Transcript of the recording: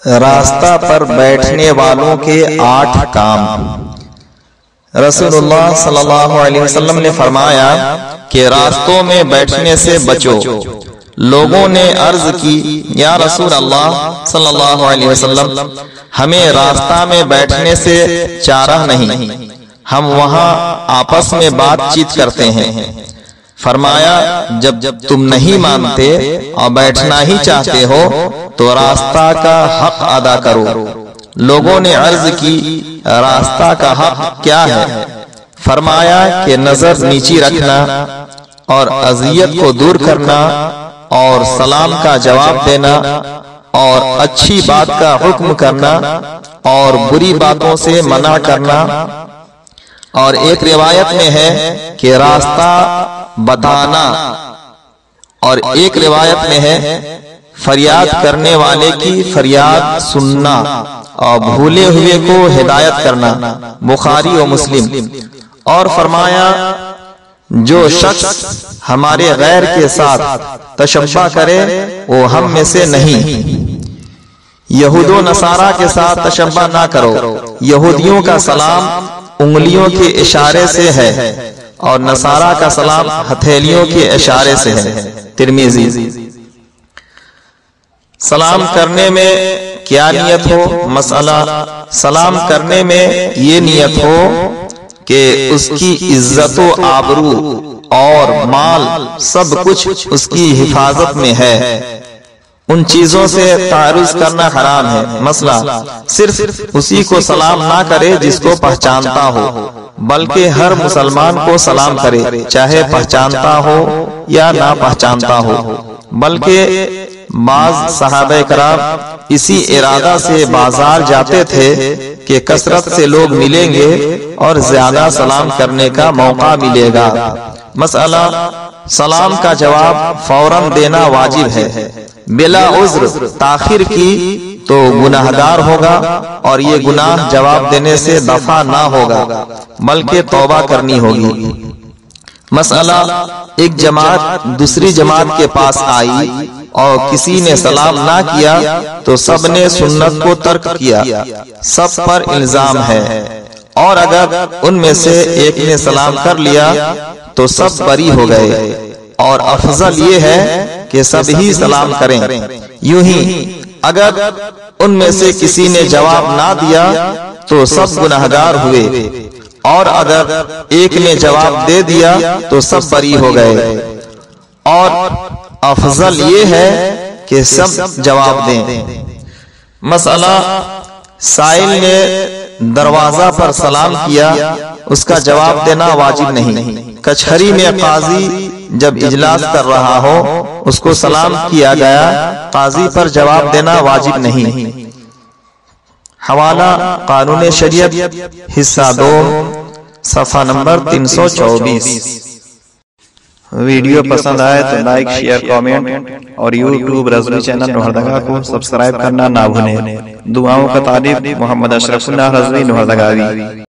راستہ پر بیٹھنے والوں کے 8 کام۔ رسول اللہ صلی اللہ علیہ وسلم نے فرمایا کہ راستوں میں بیٹھنے سے بچو۔ لوگوں نے عرض کی یا رسول اللہ صلی اللہ علیہ وسلم، ہمیں راستہ میں بیٹھنے سے چارہ نہیں، ہم وہاں آپس میں بات چیت کرتے ہیں۔ فرمایا جب تم نہیں مانتے اور بیٹھنا ہی چاہتے ہو تو راستہ کا حق ادا کرو۔ لوگوں نے عرض کی راستہ کا حق کیا ہے؟ فرمایا کہ نظر نیچی رکھنا اور اذیت کو دور کرنا اور سلام کا جواب دینا اور اچھی بات کا حکم کرنا اور بری باتوں سے منع کرنا، اور ایک روایت میں ہے کہ راستہ بتانا، اور ایک روایت میں ہے فریاد کرنے والے کی فریاد سننا اور بھولے ہوئے کو ہدایت کرنا، بخاری و مسلم۔ اور فرمایا جو شخص ہمارے غیر کے ساتھ تشبہ کرے وہ ہم میں سے نہیں۔ یہود و نصارہ کے ساتھ تشبہ نہ کرو۔ یہودیوں کا سلام انگلیوں کے اشارے سے ہے اور نصارہ کا سلام ہتھیلیوں کے اشارے سے ہے، ترمذی۔ سلام کرنے میں کیا نیت ہو؟ مسئلہ، سلام کرنے میں یہ نیت ہو کہ اس کی عزت و آبرو اور مال سب کچھ اس کی حفاظت میں ہے، ان چیزوں سے تعرض کرنا حرام ہے۔ مسئلہ، صرف اسی کو سلام نہ کرے جس کو پہچانتا ہو، بلکہ ہر مسلمان کو سلام کرے، چاہے پہچانتا ہو یا نہ پہچانتا ہو۔ بلکہ بعض صحابہ کرام اسی ارادہ سے بازار جاتے تھے کہ کثرت سے لوگ ملیں گے اور زیادہ سلام کرنے کا موقع ملے گا۔ مسئلہ، سلام کا جواب فوراً دینا واجب ہے، بلا عذر تاخیر کی تو گناہگار ہوگا، اور یہ گناہ جواب دینے سے دفع نہ ہوگا بلکہ توبہ کرنی ہوگی۔ مسئلہ، ایک جماعت دوسری جماعت کے پاس آئی اور کسی نے سلام نہ کیا تو سب نے سنت کو ترک کیا، سب پر الزام ہے، اور اگر ان میں سے ایک نے سلام کر لیا تو سب بری ہو گئے، اور افضل یہ ہے کہ سب ہی سلام کریں۔ یوں ہی اگر ان میں سے کسی نے جواب نہ دیا تو سب گناہگار ہوئے، اور اگر ایک نے جواب دے دیا تو سب بری ہو گئے، اور افضل یہ ہے کہ سب جواب دیں۔ مسئلہ، سائل نے دروازہ پر سلام کیا، اس کا جواب دینا واجب نہیں۔ کچہری میں قاضی جب اجلاس کر رہا ہو اس کو سلام کیا گیا، قاضی پر جواب دینا واجب نہیں۔ حوالہ قانون شریعت حصہ 2 صفحہ نمبر 324۔ ویڈیو پسند آئے تو لائک، شیئر، کامنٹ اور یوٹیوب رضوی چینل لوہردگا کو سبسکرائب کرنا نہ بھولیں۔ دعاؤں کا طالب محمد اشرف اللہ رضوی لوہردگاوی۔